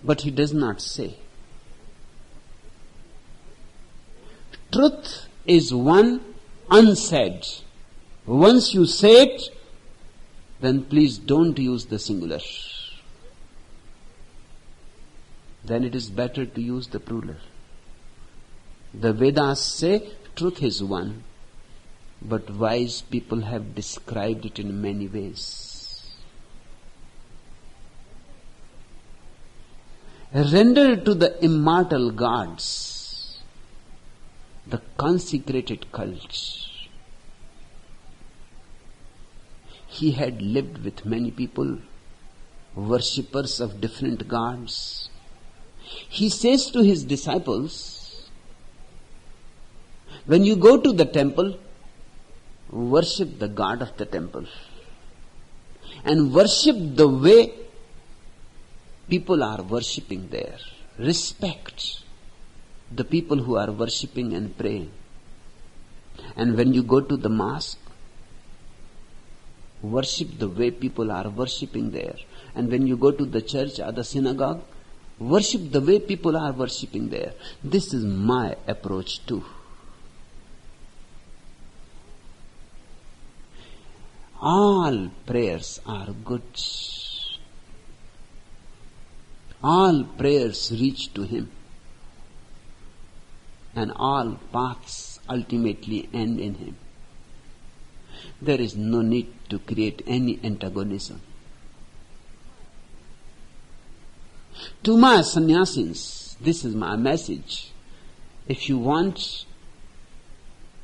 but he does not say. Truth is one unsaid. Once you say it, then please don't use the singular. Then it is better to use the plural. The Vedas say truth is one, but wise people have described it in many ways. Render to the immortal gods, the consecrated cult. He had lived with many people, worshippers of different gods. He says to his disciples, when you go to the temple, worship the God of the temple. And worship the way people are worshipping there. Respect the people who are worshipping and praying. And when you go to the mosque, worship the way people are worshipping there. And when you go to the church or the synagogue, worship the way people are worshipping there. This is my approach too. All prayers are good. All prayers reach to Him. And all paths ultimately end in Him. There is no need to create any antagonism. To my sannyasins, this is my message. If you want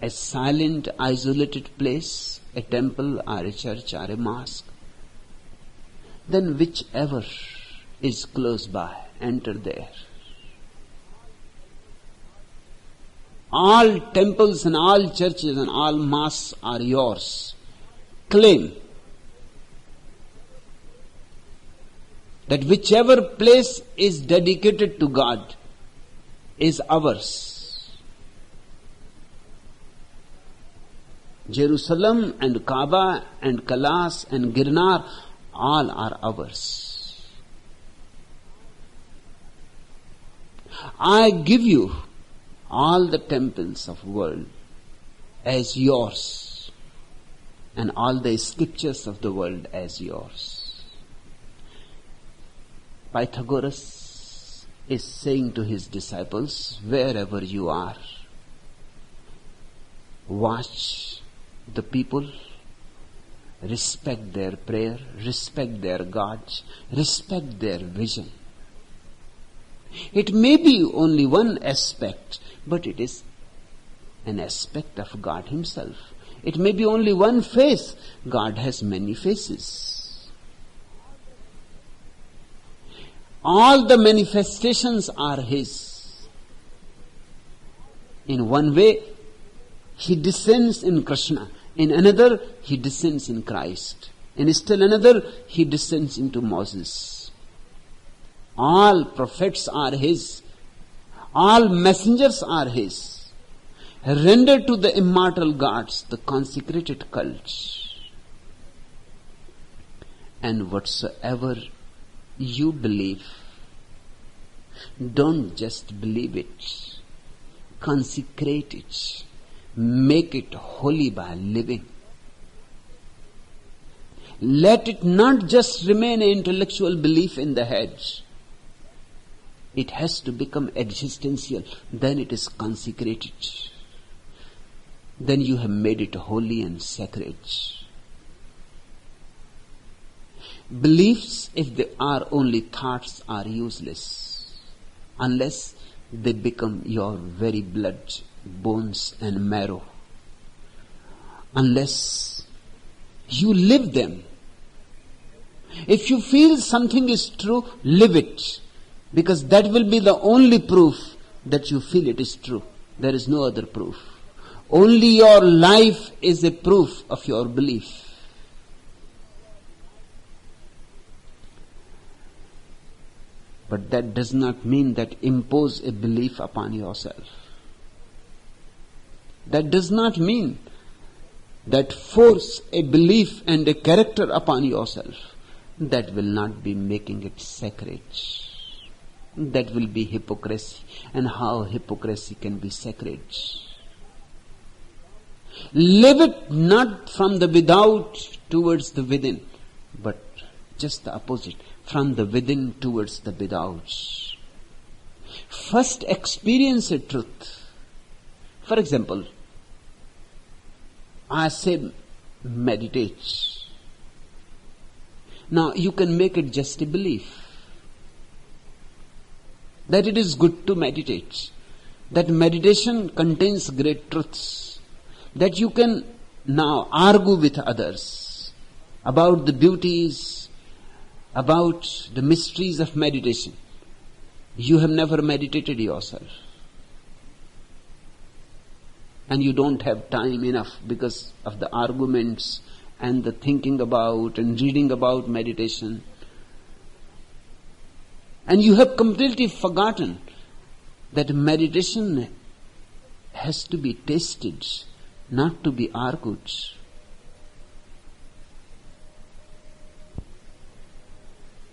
a silent, isolated place, a temple or a church or a mosque, then whichever is close by, enter there. All temples and all churches and all mosques are yours. Claim that whichever place is dedicated to God is ours. Jerusalem and Kaaba and Kailas and Girnar, all are ours. I give you all the temples of the world as yours, and all the scriptures of the world as yours. Pythagoras is saying to his disciples, wherever you are, watch the people, respect their prayer, respect their gods, respect their vision. It may be only one aspect, but it is an aspect of God Himself. It may be only one face. God has many faces. All the manifestations are His. In one way, He descends in Krishna. In another, He descends in Christ. In still another, He descends into Moses. All prophets are His. All messengers are His. Render to the immortal gods the consecrated cult. And whatsoever you believe, don't just believe it. Consecrate it. Make it holy by living. Let it not just remain an intellectual belief in the head. It has to become existential. Then it is consecrated. Then you have made it holy and sacred. Beliefs, if they are only thoughts, are useless unless they become your very blood, bones and marrow. Unless you live them. If you feel something is true, live it. Because that will be the only proof that you feel it is true. There is no other proof. Only your life is a proof of your belief. But that does not mean that impose a belief upon yourself. That does not mean that force a belief and a character upon yourself. That will not be making it sacred. that will be hypocrisy. And how hypocrisy can be sacred? Live it not from the without towards the within, but just the opposite, from the within towards the without. First experience a truth. For example, I say meditate. Now you can make it just a belief that it is good to meditate, that meditation contains great truths, that you can now argue with others about the beauties, about the mysteries of meditation. You have never meditated yourself. And you don't have time enough because of the arguments and the thinking about and reading about meditation. And you have completely forgotten that meditation has to be tasted, not to be argued.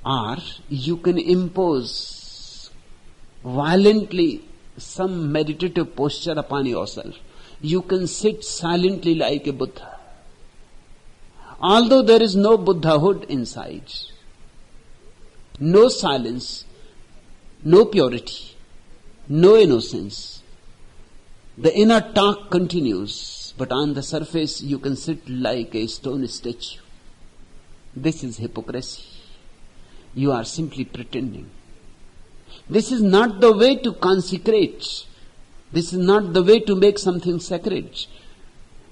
Or you can impose violently some meditative posture upon yourself. You can sit silently like a Buddha. Although there is no Buddhahood inside, no silence, no purity, no innocence. The inner talk continues, but on the surface you can sit like a stone statue. This is hypocrisy. You are simply pretending. This is not the way to consecrate. This is not the way to make something sacred.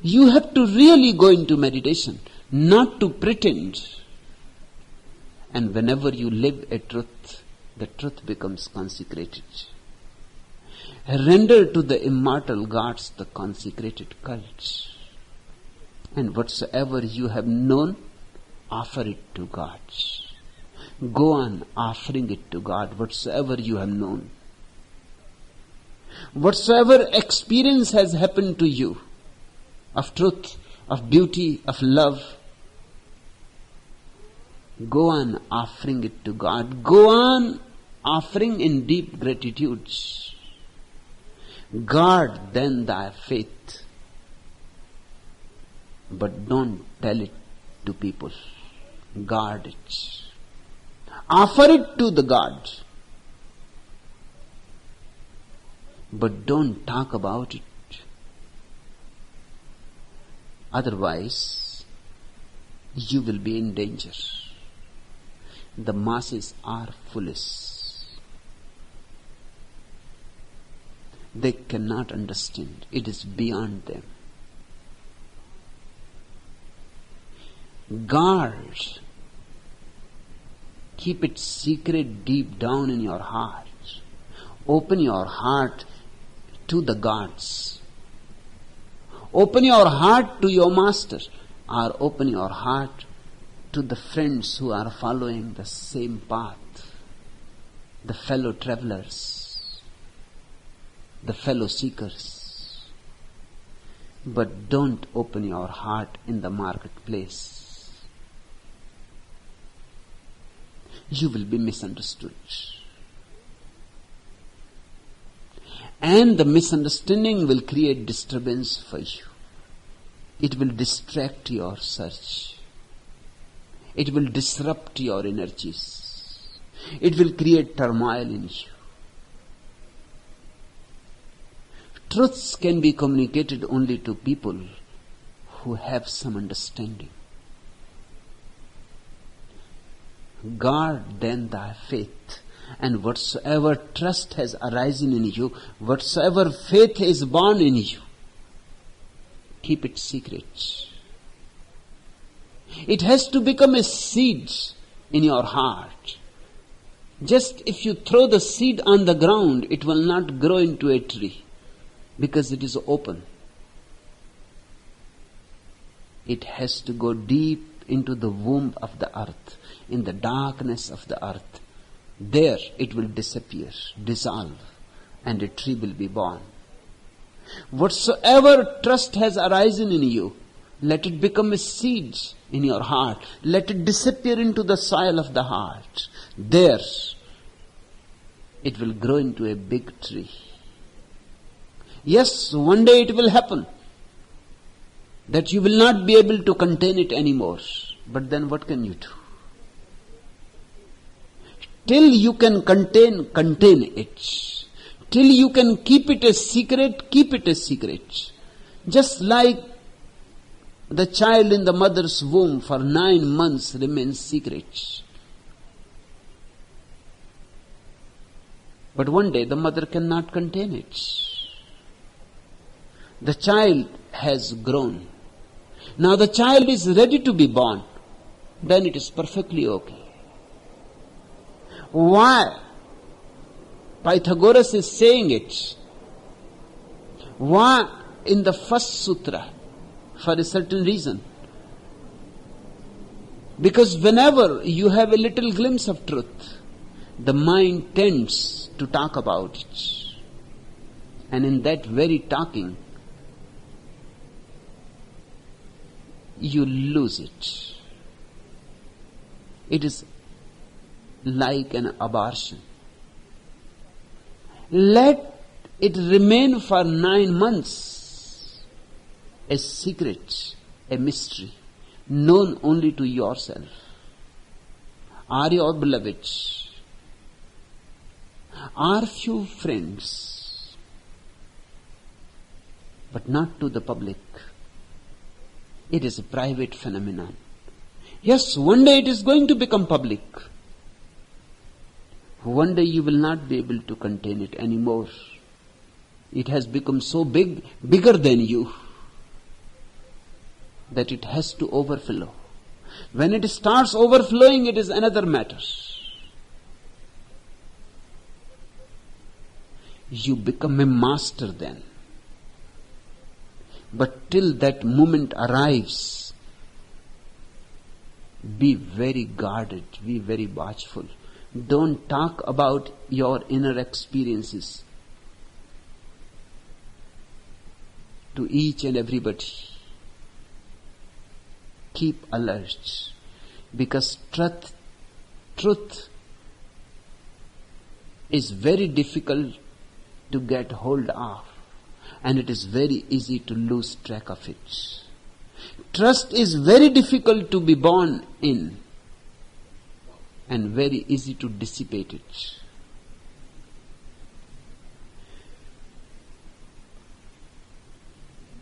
You have to really go into meditation, not to pretend. And whenever you live a truth, the truth becomes consecrated. Render to the immortal gods the consecrated cult. And whatsoever you have known, offer it to God. Go on offering it to God, whatsoever you have known. Whatsoever experience has happened to you of truth, of beauty, of love, go on offering it to God. Go on offering in deep gratitude. Guard then thy faith, but don't tell it to people. Guard it. Offer it to the God, but don't talk about it. Otherwise, you will be in danger. The masses are foolish. They cannot understand. It is beyond them. Guard. Keep it secret deep down in your heart. Open your heart to the gods. Open your heart to your master, or open your heart to the friends who are following the same path, the fellow travelers, the fellow seekers. But don't open your heart in the marketplace. You will be misunderstood. And the misunderstanding will create disturbance for you. It will distract your search. It will disrupt your energies. It will create turmoil in you. Truths can be communicated only to people who have some understanding. Guard then thy faith, and whatsoever trust has arisen in you, whatsoever faith is born in you, keep it secret. It has to become a seed in your heart. Just if you throw the seed on the ground, it will not grow into a tree because it is open. It has to go deep into the womb of the earth, in the darkness of the earth. There it will disappear, dissolve, and a tree will be born. Whatsoever trust has arisen in you, let it become a seed in your heart. Let it disappear into the soil of the heart. There it will grow into a big tree. Yes, one day it will happen that you will not be able to contain it anymore. But then what can you do? Till you can contain it. Till you can keep it a secret, keep it a secret. Just like the child in the mother's womb for 9 months remains secret. But one day the mother cannot contain it. The child has grown. Now the child is ready to be born. Then it is perfectly okay. Why? Pythagoras is saying it. Why? In the first sutra, for a certain reason. Because whenever you have a little glimpse of truth, the mind tends to talk about it. And in that very talking, you lose it. It is like an abortion. Let it remain for 9 months a secret, a mystery, known only to yourself. Are your beloved? Are few friends, but not to the public. It is a private phenomenon. Yes, one day it is going to become public. One day you will not be able to contain it anymore. It has become so big, bigger than you, that it has to overflow. When it starts overflowing, it is another matter. You become a master then. But till that moment arrives, be very guarded, be very watchful. Don't talk about your inner experiences to each and everybody. Keep alert, because truth is very difficult to get hold of, and it is very easy to lose track of it. Trust is very difficult to be born in, and very easy to dissipate it.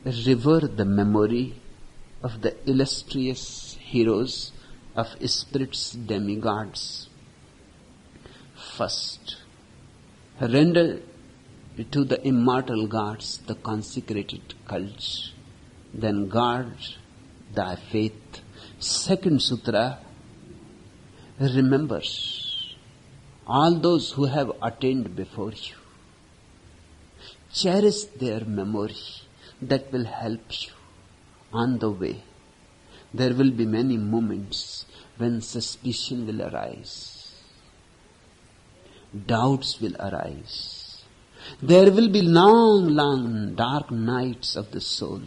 Revere the memory of the illustrious heroes of spirit's demigods. First, render to the immortal gods the consecrated cult. Then guard thy faith. Second sutra, remember all those who have attained before you. Cherish their memory. That will help you on the way. There will be many moments when suspicion will arise. Doubts will arise. There will be long, long dark nights of the soul.